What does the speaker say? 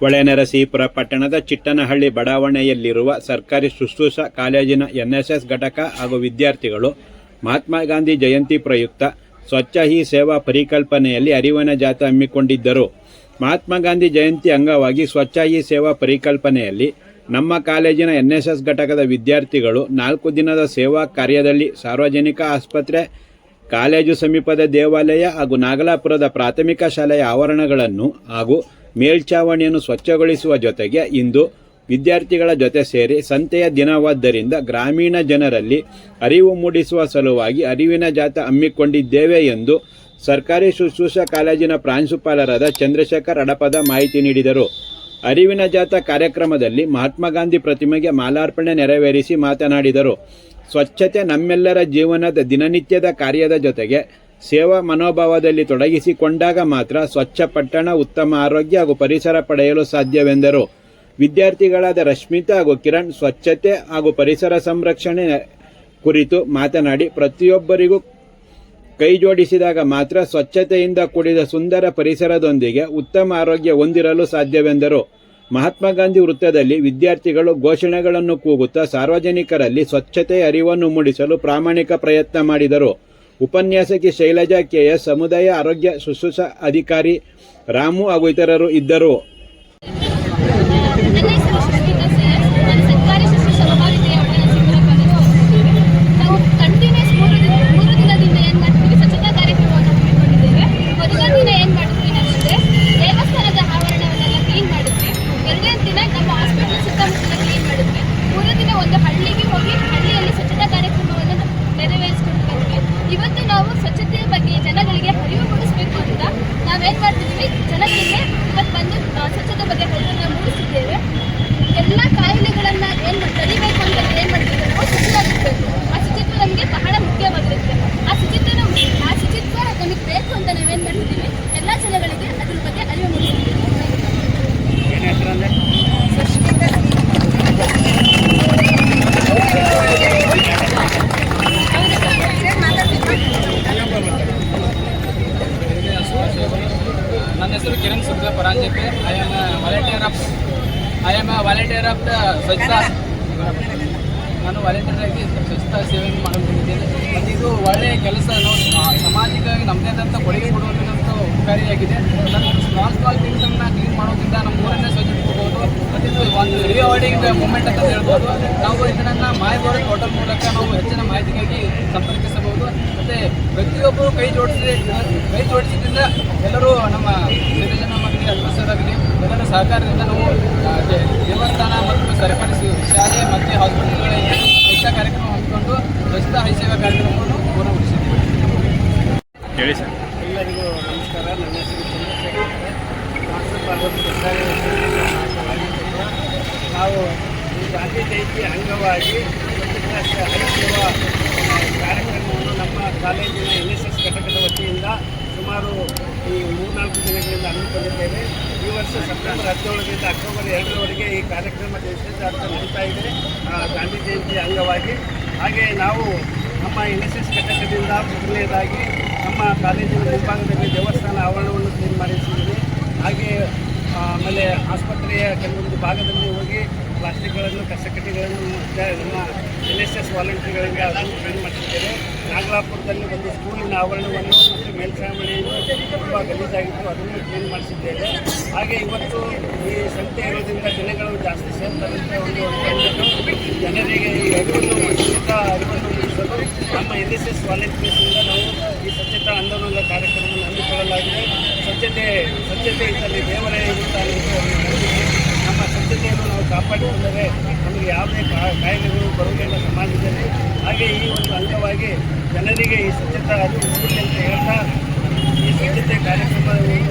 ಹೊಳೆನರಸೀಪುರ ಪಟ್ಟಣದ ಚಿಟ್ಟನಹಳ್ಳಿ ಬಡಾವಣೆಯಲ್ಲಿರುವ ಸರ್ಕಾರಿ ಶುಶ್ರೂಷಾ ಕಾಲೇಜಿನ ಎನ್ಎಸ್ಎಸ್ ಘಟಕ ಹಾಗೂ ವಿದ್ಯಾರ್ಥಿಗಳು ಮಹಾತ್ಮ ಗಾಂಧಿ ಜಯಂತಿ ಪ್ರಯುಕ್ತ ಸ್ವಚ್ಛ ಹಿ ಸೇವಾ ಪರಿಕಲ್ಪನೆಯಲ್ಲಿ ಅರಿವಿನ ಜಾಥಾ ಹಮ್ಮಿಕೊಂಡಿದ್ದರು. ಮಹಾತ್ಮ ಗಾಂಧಿ ಜಯಂತಿ ಅಂಗವಾಗಿ ಸ್ವಚ್ಛ ಹಿ ಸೇವಾ ಪರಿಕಲ್ಪನೆಯಲ್ಲಿ ನಮ್ಮ ಕಾಲೇಜಿನ ಎನ್ಎಸ್ಎಸ್ ಘಟಕದ ವಿದ್ಯಾರ್ಥಿಗಳು 4 ದಿನದ ಸೇವಾ ಕಾರ್ಯದಲ್ಲಿ ಸಾರ್ವಜನಿಕ ಆಸ್ಪತ್ರೆ, ಕಾಲೇಜು ಸಮೀಪದ ದೇವಾಲಯ ಹಾಗೂ ನಾಗಲಾಪುರದ ಪ್ರಾಥಮಿಕ ಶಾಲೆಯ ಆವರಣಗಳನ್ನು ಹಾಗೂ ಮೇಲ್ಛಾವಣಿಯನ್ನು ಸ್ವಚ್ಛಗೊಳಿಸುವ ಜೊತೆಗೆ ಇಂದು ವಿದ್ಯಾರ್ಥಿಗಳ ಜೊತೆ ಸೇರಿ ಸಂತೆಯ ದಿನವಾದ್ದರಿಂದ ಗ್ರಾಮೀಣ ಜನರಲ್ಲಿ ಅರಿವು ಮೂಡಿಸುವ ಸಲುವಾಗಿ ಅರಿವಿನ ಜಾಥಾ ಹಮ್ಮಿಕೊಂಡಿದ್ದೇವೆ ಎಂದು ಸರ್ಕಾರಿ ಶುಶ್ರೂಷಾ ಕಾಲೇಜಿನ ಪ್ರಾಂಶುಪಾಲರಾದ ಚಂದ್ರಶೇಖರ್ ಅಡಪದ ಮಾಹಿತಿ ನೀಡಿದರು. ಅರಿವಿನ ಜಾಥಾ ಕಾರ್ಯಕ್ರಮದಲ್ಲಿ ಮಹಾತ್ಮ ಗಾಂಧಿ ಪ್ರತಿಮೆಗೆ ಮಾಲಾರ್ಪಣೆ ನೆರವೇರಿಸಿ ಮಾತನಾಡಿದರು. ಸ್ವಚ್ಛತೆ ನಮ್ಮೆಲ್ಲರ ಜೀವನದ ದಿನನಿತ್ಯದ ಕಾರ್ಯದ ಜೊತೆಗೆ ಸೇವಾ ಮನೋಭಾವದಲ್ಲಿ ತೊಡಗಿಸಿಕೊಂಡಾಗ ಮಾತ್ರ ಸ್ವಚ್ಛ ಪಟ್ಟಣ, ಉತ್ತಮ ಆರೋಗ್ಯ ಹಾಗೂ ಪರಿಸರ ಪಡೆಯಲು ಸಾಧ್ಯವೆಂದರು. ವಿದ್ಯಾರ್ಥಿಗಳಾದ ರಶ್ಮಿತಾ ಹಾಗೂ ಕಿರಣ್ ಸ್ವಚ್ಛತೆ ಹಾಗೂ ಪರಿಸರ ಸಂರಕ್ಷಣೆ ಕುರಿತು ಮಾತನಾಡಿ, ಪ್ರತಿಯೊಬ್ಬರಿಗೂ ಕೈ ಜೋಡಿಸಿದಾಗ ಮಾತ್ರ ಸ್ವಚ್ಛತೆಯಿಂದ ಕೂಡಿದ ಸುಂದರ ಪರಿಸರದೊಂದಿಗೆ ಉತ್ತಮ ಆರೋಗ್ಯ ಹೊಂದಿರಲು ಸಾಧ್ಯವೆಂದರು. ಮಹಾತ್ಮ ಗಾಂಧಿ ವೃತ್ತದಲ್ಲಿ ವಿದ್ಯಾರ್ಥಿಗಳು ಘೋಷಣೆಗಳನ್ನು ಕೂಗುತ್ತಾ ಸಾರ್ವಜನಿಕರಲ್ಲಿ ಸ್ವಚ್ಛತೆಯ ಅರಿವನ್ನು ಮೂಡಿಸಲು ಪ್ರಾಮಾಣಿಕ ಪ್ರಯತ್ನ ಮಾಡಿದರು. ಉಪನ್ಯಾಸಕಿ ಶೈಲಜಾ ಕೆಎಸ್, ಸಮುದಾಯ ಆರೋಗ್ಯ ಶುಶ್ರೂಷಾ ಅಧಿಕಾರಿ ರಾಮು ಹಾಗೂ ಇತರರು ಇದ್ದರು. ಇವತ್ತು ನಾವು ಸ್ವಚ್ಛತೆಯ ಬಗ್ಗೆ ಜನಗಳಿಗೆ ಅರಿವು ಮೂಡಿಸಬೇಕು ಅಂತ ನಾವೇನ್ ಮಾಡ್ತಿದ್ದೀವಿ, ಜನಗಳಿಗೆ ಇವತ್ತು ಬಂದು ಸ್ವಚ್ಛತೆ ಬಗ್ಗೆ ಅರಿವನ್ನು ಮೂಡಿಸಿದ್ದೇವೆ. ಎಲ್ಲ ಕಾಯಿಲೆಗಳನ್ನ ತಡಿಬೇಕು ಅಂತ ಏನ್ ಮಾಡ್ತೀವಿ, ನಾವು ಶುಚಿಯಾಗಿರ್ಬೇಕು. ಆ ಶುಚಿತ್ವ ನಮಗೆ ಬಹಳ ಮುಖ್ಯವಾಗಿರುತ್ತೆ. ಆ ಶುಚಿತ್ವ ನಮಗೆ ಬೇಕು ಅಂತ ನಾವೇನ್ ಮಾಡ್ತಿದ್ದೀವಿ, ಎಲ್ಲ ಜನಗಳಿಗೆ ಅದ್ರ ಬಗ್ಗೆ ಅರಿವು ಮೂಡಿಸ್ತೀವಿ. ನನ್ನ ಹೆಸರು Kiran Subra Paranjape. I am volunteer of the ಸ್ವಚ್ಛತಾ. ನಾನು ವಾಲಂಟಿಯರ್ ಆಗಿ ಸ್ವಚ್ಛತಾ ಸೇವೆಯನ್ನು ಮಾಡುತ್ತಿದ್ದೇನೆ. ಮತ್ತು ಇದು ಒಳ್ಳೆಯ ಕೆಲಸ. ನಾವು ಸಾಮಾಜಿಕವಾಗಿ ನಮ್ಮದೇ ಆದಂಥ ಕೊಡುಗೆ ಕೊಡುವಂಥ ಉಪಕಾರಿಯಾಗಿದೆ. ನಾನು ಸ್ಮಾಲ್ ಥಿಂಗ್ಸನ್ನು ಕ್ಲೀನ್ ಮಾಡೋದ್ರಿಂದ ನಮ್ಮ ಊರನ್ನೇ ಸ್ವಚ್ಛಗೊಳಿಸಬಹುದು. ಮತ್ತು ಇದು ಒಂದು ರಿವಾರ್ಡಿಂಗ್ ಮೂಮೆಂಟ್ ಅಂತ ಹೇಳ್ಬೋದು. ನಾವು ಇದನ್ನು ಮಾಯ್ ಭಾರತ್ ಹೋಟೆಲ್ ಮೂಲಕ ನಾವು ಹೆಚ್ಚಿನ ಮಾಹಿತಿಗಾಗಿ ಸಂಪರ್ಕಿಸಬಹುದು. ಮತ್ತು ಪ್ರತಿಯೊಬ್ಬರು ಕೈ ಜೋಡಿಸಿದ್ರಿಂದ ಎಲ್ಲರೂ ನಮ್ಮ ಜನರಿಗೆ ಅಗ್ರಸರಾಗಲಿ ಎಲ್ಲರ ಸಹಕಾರದಿಂದ ನಾವು ದೇವಸ್ಥಾನ ಮತ್ತು ಸರ್ಕಾರಿ ಶಾಲೆ ಮತ್ತು ಹಾಸ್ಪಿಟಲ್ಗಳಲ್ಲಿ ಸ್ವಚ್ಛತಾ ಕಾರ್ಯಕ್ರಮ ಹಮ್ಮಿಕೊಂಡು ಸ್ವಚ್ಛತಾ ಹೈ ಸೇವಾ ಕಾರ್ಯಕ್ರಮವನ್ನು ಪೂರ್ಣಗೊಳಿಸಿದ್ದೇವೆ. ಹೇಳಿ ಸರ್. ಎಲ್ಲರಿಗೂ ನಮಸ್ಕಾರ. ನನ್ನ ಹೆಸರು ಚಂದ್ರಶೇಖರ್. ಸರ್ಕಾರಿ ನಾವು ಈ ಗಾಂಧಿ ಜಯಂತಿ ಅಂಗವಾಗಿ ಸ್ವಚ್ಛತಾ ಹೈ ಸೇವಾ ಕಾರ್ಯಕ್ರಮವನ್ನು ನಮ್ಮ ಕಾಲೇಜಿನ NSS ಘಟಕದ ವತಿಯಿಂದ ಸುಮಾರು ಈ 3-4 ದಿನಗಳಿಂದ ಹಮ್ಮಿಕೊಂಡಿದ್ದೇವೆ. ಈ ವರ್ಷ ಸೆಪ್ಟೆಂಬರ್ 17ರಿಂದ ಅಕ್ಟೋಬರ್ 2ರವರೆಗೆ ಈ ಕಾರ್ಯಕ್ರಮ ದೇಶಾದ್ಯಂತ ನಡೀತಾ ಇದೆ, ಗಾಂಧಿ ಜಯಂತಿ ಅಂಗವಾಗಿ. ಹಾಗೆ ನಾವು ನಮ್ಮ NSS ಘಟಕದಿಂದ ಮೊದಲನೇದಾಗಿ ನಮ್ಮ ಕಾಲೇಜಿನ ಮುಂಭಾಗದಲ್ಲಿ ದೇವಸ್ಥಾನ ಆವರಣವನ್ನು ಕ್ಲೀನ್ ಮಾಡಿಸಿದ್ದೀವಿ. ಹಾಗೆ ಆಮೇಲೆ ಆಸ್ಪತ್ರೆಯ ಕೆಲವೊಂದು ಭಾಗದಲ್ಲಿ ಹೋಗಿ ಪ್ಲಾಸ್ಟಿಕ್ಗಳನ್ನು, ಕಸಕಡ್ಡಿಗಳನ್ನು ನಮ್ಮ NSS ವಾಲಂಟಿಯರ್ಗಳಿಗೆ ಅದನ್ನು ಕ್ಲೀನ್ ಮಾಡಿಸಿದ್ದೇವೆ. ನಾಗಲಾಪುರದಲ್ಲಿ ಒಂದು ಸ್ಕೂಲಿನ ಆವರಣವನ್ನು ಮತ್ತು ಮೇಲ್ಛಾವಣಿಯನ್ನು ತುಂಬ ಗಲೀಜಾಗಿತ್ತು, ಅದನ್ನು ಕ್ಲೀನ್ ಮಾಡಿಸಿದ್ದೇವೆ. ಹಾಗೆ ಇವತ್ತು ಈ ಸಂತೆ ಇರೋದ್ರಿಂದ ಜನಗಳು ಜಾಸ್ತಿ ಸೇರ್ತಾರಂತೆ ಒಂದು ಜನರಿಗೆ ಈ ಅರಿವನ್ನು ಮೂಡಿಸಲು ನಮ್ಮ NSS ವಾಲಂಟಿಯರ್ಸಿಂದ ನಾವು ಈ ಸ್ವಚ್ಛತಾ ಆಂದೋಲನ ಕಾರ್ಯಕ್ರಮವನ್ನು ಹಮ್ಮಿಕೊಳ್ಳಲಾಗಿದೆ. ಸ್ವಚ್ಛತೆ ಇದ್ದಲ್ಲಿ ದೇವರೇ ಇರುತ್ತಾನೆ ಎಂದು ನಮ್ಮ ಸ್ವಚ್ಛತೆಯನ್ನು ನಾವು ಕಾಪಾಡಿಕೊಂಡರೆ ನಮಗೆ ಯಾವುದೇ ಕಾಯಿಲೆಗಳು ಬರುವುದಿಲ್ಲ ಸಮಾಜದಲ್ಲಿ. ಹಾಗೆ ಈ ಒಂದು ಅಂಗವಾಗಿ ಜನರಿಗೆ ಈ ಸ್ವಚ್ಛತಾ ಅರಿವು ಮೂಡಲಿ ಅಂತ ಹೇಳ್ತಾ ಈ ಸ್ವಚ್ಛತೆ ಕಾರ್ಯಕ್ರಮವನ್ನು